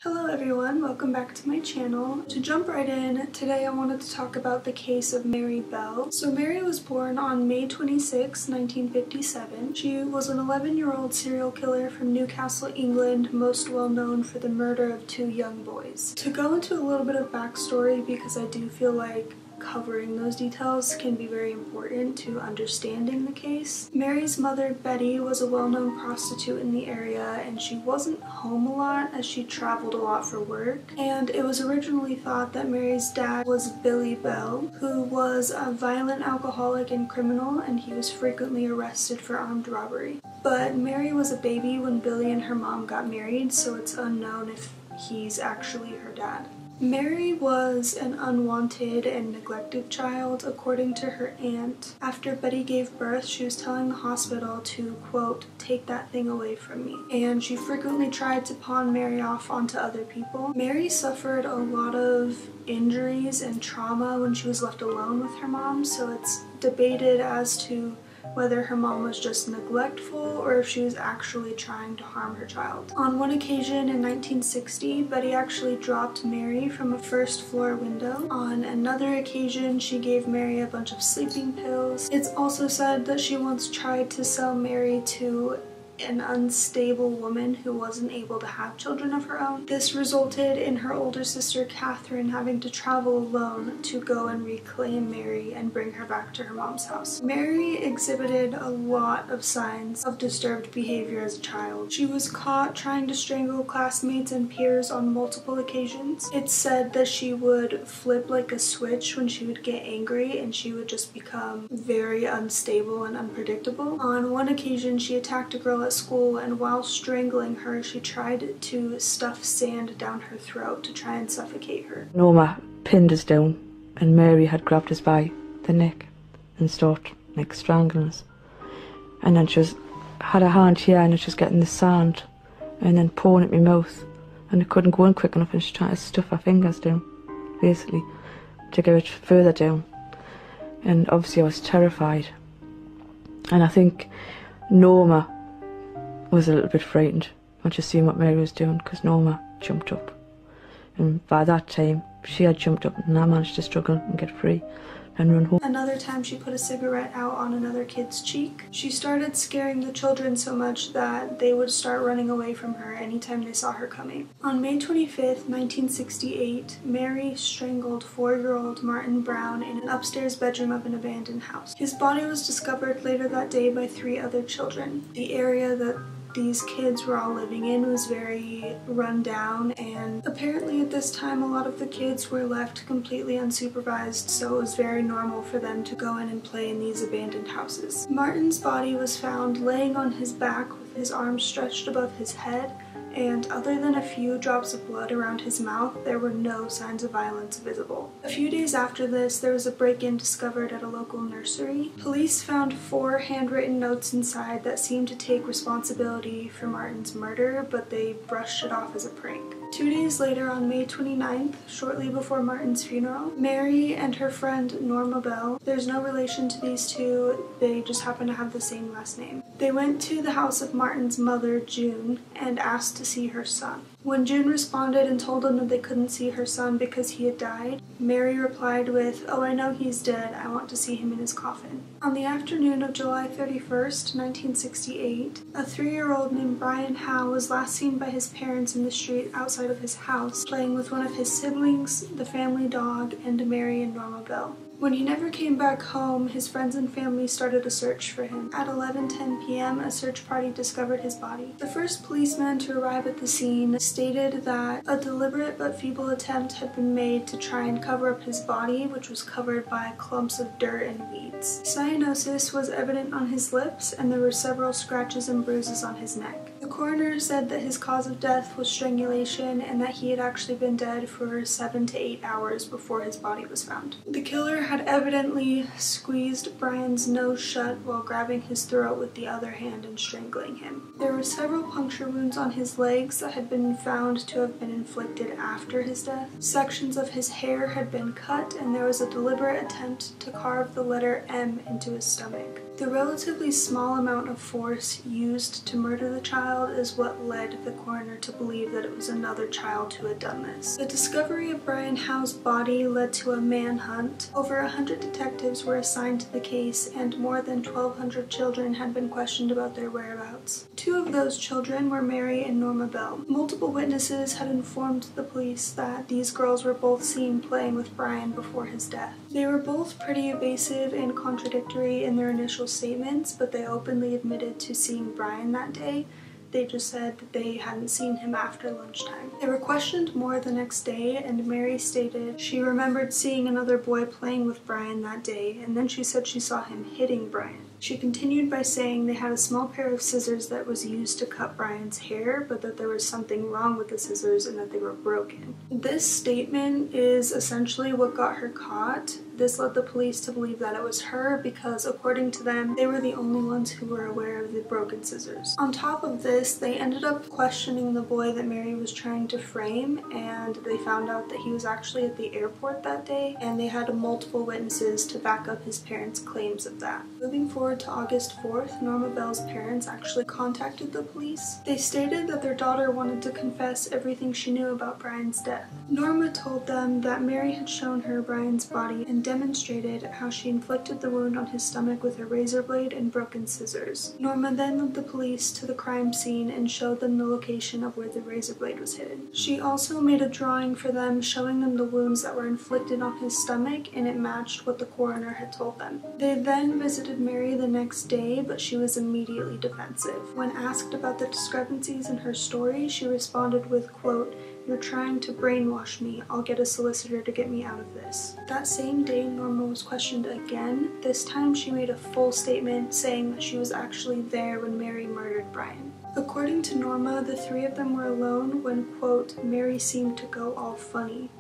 Hello everyone, welcome back to my channel. To jump right in, today I wanted to talk about the case of Mary Bell. So Mary was born on May 26, 1957. She was an 11-year-old serial killer from Newcastle, England, most well known for the murder of 2 young boys. To go into a little bit of backstory, because I do feel like covering those details can be very important to understanding the case. Mary's mother, Betty, was a well-known prostitute in the area, and she wasn't home a lot as she traveled a lot for work. And it was originally thought that Mary's dad was Billy Bell, who was a violent alcoholic and criminal, and he was frequently arrested for armed robbery. But Mary was a baby when Billy and her mom got married, so it's unknown if he's actually her dad. Mary was an unwanted and neglected child, according to her aunt. After Betty gave birth, she was telling the hospital to, quote, "take that thing away from me," and she frequently tried to pawn Mary off onto other people. Mary suffered a lot of injuries and trauma when she was left alone with her mom, so it's debated as to whether her mom was just neglectful or if she was actually trying to harm her child. On one occasion in 1960, Betty actually dropped Mary from a first-floor window. On another occasion, she gave Mary a bunch of sleeping pills. It's also said that she once tried to sell Mary to an unstable woman who wasn't able to have children of her own. This resulted in her older sister Catherine having to travel alone to go and reclaim Mary and bring her back to her mom's house. Mary exhibited a lot of signs of disturbed behavior as a child. She was caught trying to strangle classmates and peers on multiple occasions. It's said that she would flip like a switch when she would get angry, and she would just become very unstable and unpredictable. On one occasion, she attacked a girl at school, and while strangling her, she tried to stuff sand down her throat to try and suffocate her. Norma pinned us down, and Mary had grabbed us by the neck and started like strangling us. And then she had her hand here, and she was getting the sand and then pouring it in my mouth, and it couldn't go in quick enough, and she tried to stuff her fingers down, basically, to get it further down. And obviously I was terrified, and I think Norma was a little bit frightened when she seen what Mary was doing, because Norma jumped up, and by that time she had jumped up, and I managed to struggle and get free and run home. Another time she put a cigarette out on another kid's cheek. She started scaring the children so much that they would start running away from her anytime they saw her coming. On May 25th, 1968, Mary strangled 4-year-old Martin Brown in an upstairs bedroom of an abandoned house. His body was discovered later that day by 3 other children. The area that these kids were all living in was very run down, and apparently at this time a lot of the kids were left completely unsupervised, so it was very normal for them to go in and play in these abandoned houses. Martin's body was found laying on his back with his arms stretched above his head, and other than a few drops of blood around his mouth, there were no signs of violence visible. A few days after this, there was a break-in discovered at a local nursery. Police found 4 handwritten notes inside that seemed to take responsibility for Martin's murder, but they brushed it off as a prank. 2 days later, on May 29th, shortly before Martin's funeral, Mary and her friend Norma Bell, there's no relation to these two, they just happen to have the same last name. They went to the house of Martin's mother, June, and asked to see her son. When June responded and told them that they couldn't see her son because he had died, Mary replied with, "Oh, I know he's dead. I want to see him in his coffin." On the afternoon of July 31st, 1968, a 3-year-old named Brian Howe was last seen by his parents in the street outside of his house, playing with one of his siblings, the family dog, and Mary and Norma Bell. When he never came back home, his friends and family started a search for him. At 11:10 p.m., a search party discovered his body. The first policeman to arrive at the scene stated that a deliberate but feeble attempt had been made to try and cover up his body, which was covered by clumps of dirt and weeds. Cyanosis was evident on his lips, and there were several scratches and bruises on his neck. The coroner said that his cause of death was strangulation, and that he had actually been dead for 7 to 8 hours before his body was found. The killer had evidently squeezed Brian's nose shut while grabbing his throat with the other hand and strangling him. There were several puncture wounds on his legs that had been found to have been inflicted after his death. Sections of his hair had been cut, and there was a deliberate attempt to carve the letter M into his stomach. The relatively small amount of force used to murder the child is what led the coroner to believe that it was another child who had done this. The discovery of Brian Howe's body led to a manhunt. Over 100 detectives were assigned to the case, and more than 1,200 children had been questioned about their whereabouts. 2 of those children were Mary and Norma Bell. Multiple witnesses had informed the police that these girls were both seen playing with Brian before his death. They were both pretty evasive and contradictory in their initial statements, but they openly admitted to seeing Brian that day. They just said that they hadn't seen him after lunchtime. They were questioned more the next day, and Mary stated she remembered seeing another boy playing with Brian that day, and then she said she saw him hitting Brian. She continued by saying they had a small pair of scissors that was used to cut Brian's hair, but that there was something wrong with the scissors and that they were broken. This statement is essentially what got her caught. This led the police to believe that it was her because, according to them, they were the only ones who were aware of the broken scissors. On top of this, they ended up questioning the boy that Mary was trying to frame, and they found out that he was actually at the airport that day, and they had multiple witnesses to back up his parents' claims of that. Moving forward to August 4th, Norma Bell's parents actually contacted the police. They stated that their daughter wanted to confess everything she knew about Brian's death. Norma told them that Mary had shown her Brian's body and demonstrated how she inflicted the wound on his stomach with a razor blade and broken scissors. Norma then led the police to the crime scene and showed them the location of where the razor blade was hidden. She also made a drawing for them showing them the wounds that were inflicted on his stomach, and it matched what the coroner had told them. They then visited Mary the next day, but she was immediately defensive. When asked about the discrepancies in her story, she responded with, quote, "You're trying to brainwash me. I'll get a solicitor to get me out of this." That same day, Norma was questioned again. This time she made a full statement saying that she was actually there when Mary murdered Brian. According to Norma, the 3 of them were alone when, quote, "Mary seemed to go all funny.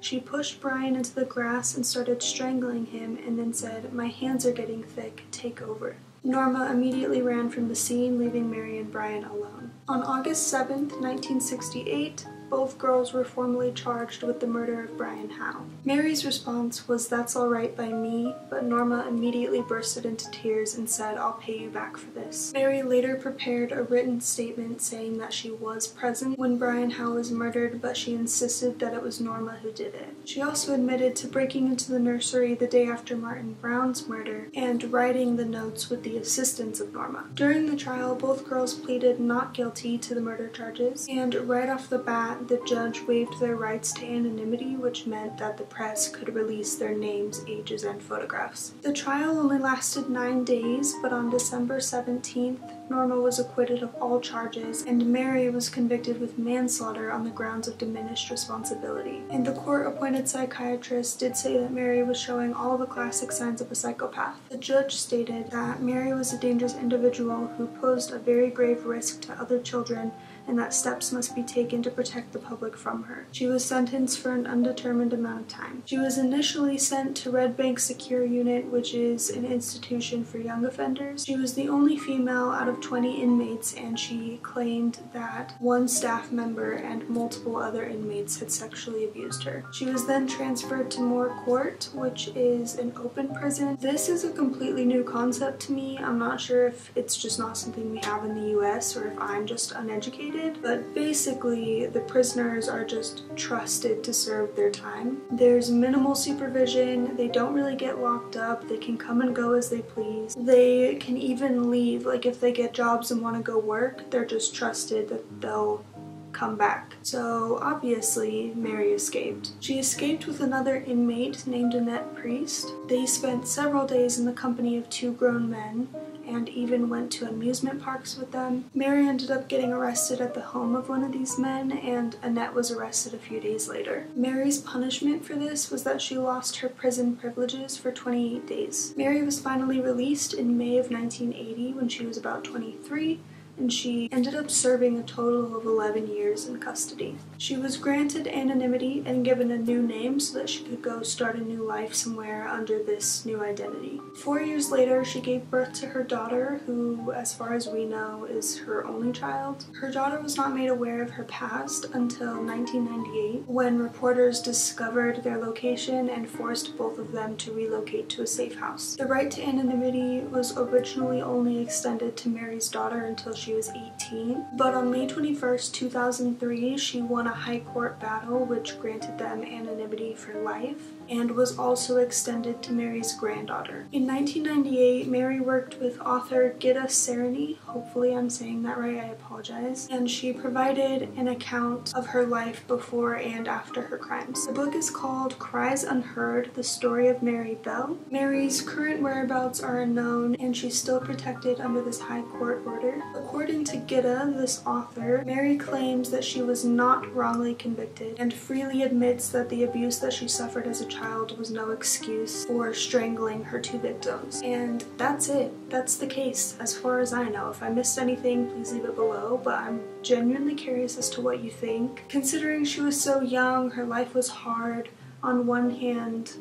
She pushed Brian into the grass and started strangling him and then said, 'My hands are getting thick, take over.'" Norma immediately ran from the scene, leaving Mary and Brian alone. On August 7th, 1968, both girls were formally charged with the murder of Brian Howe. Mary's response was, "That's all right by me," but Norma immediately bursted into tears and said, "I'll pay you back for this." Mary later prepared a written statement saying that she was present when Brian Howe was murdered, but she insisted that it was Norma who did it. She also admitted to breaking into the nursery the day after Martin Brown's murder and writing the notes with the assistance of Norma. During the trial, both girls pleaded not guilty to the murder charges, and right off the bat, the judge waived their rights to anonymity, which meant that the press could release their names, ages, and photographs. The trial only lasted 9 days, but on December 17th, Norma was acquitted of all charges, and Mary was convicted with manslaughter on the grounds of diminished responsibility. And the court-appointed psychiatrist did say that Mary was showing all the classic signs of a psychopath. The judge stated that Mary was a dangerous individual who posed a very grave risk to other children, and that steps must be taken to protect the public from her. She was sentenced for an undetermined amount of time. She was initially sent to Red Bank Secure Unit, which is an institution for young offenders. She was the only female out of 20 inmates, and she claimed that 1 staff member and multiple other inmates had sexually abused her. She was then transferred to Moore Court, which is an open prison. This is a completely new concept to me. I'm not sure if it's just not something we have in the US or if I'm just uneducated. But basically, the prisoners are just trusted to serve their time. There's minimal supervision, they don't really get locked up, they can come and go as they please. They can even leave, like if they get jobs and want to go work, they're just trusted that they'll come back. So obviously, Mary escaped. She escaped with another inmate named Annette Priest. They spent several days in the company of 2 grown men, and even went to amusement parks with them. Mary ended up getting arrested at the home of one of these men, and Annette was arrested a few days later. Mary's punishment for this was that she lost her prison privileges for 28 days. Mary was finally released in May of 1980 when she was about 23, and she ended up serving a total of 11 years in custody. She was granted anonymity and given a new name so that she could go start a new life somewhere under this new identity. 4 years later, she gave birth to her daughter, who, as far as we know, is her only child. Her daughter was not made aware of her past until 1998, when reporters discovered their location and forced both of them to relocate to a safe house. The right to anonymity was originally only extended to Mary's daughter until she was 18, but on May 21st, 2003, she won a high court battle which granted them anonymity for life and was also extended to Mary's granddaughter. In 1998, Mary worked with author Gitta Sereny, hopefully I'm saying that right, I apologize, and she provided an account of her life before and after her crimes. The book is called Cries Unheard: The Story of Mary Bell. Mary's current whereabouts are unknown, and she's still protected under this high court order. According to Gitta, this author, Mary claims that she was not wrongly convicted and freely admits that the abuse that she suffered as a child was no excuse for strangling her two victims. And that's it. That's the case, as far as I know. If I missed anything, please leave it below, but I'm genuinely curious as to what you think. Considering she was so young, her life was hard. On one hand,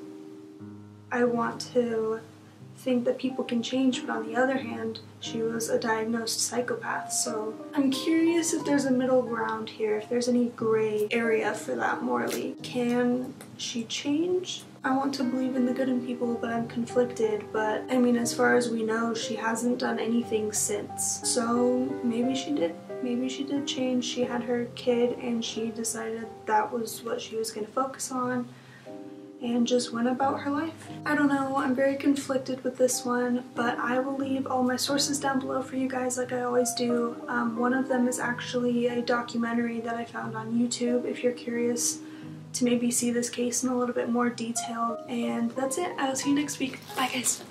I want to think that people can change, but on the other hand, she was a diagnosed psychopath, so I'm curious if there's a middle ground here, if there's any gray area for that morally. Can she change? I want to believe in the good in people, but I'm conflicted, but I mean, as far as we know, she hasn't done anything since, so maybe she did. Maybe she did change. She had her kid and she decided that was what she was going to focus on and just went about her life. I don't know, I'm very conflicted with this one, but I will leave all my sources down below for you guys like I always do. One of them is actually a documentary that I found on YouTube if you're curious to maybe see this case in a little bit more detail. And that's it. I will see you next week. Bye guys.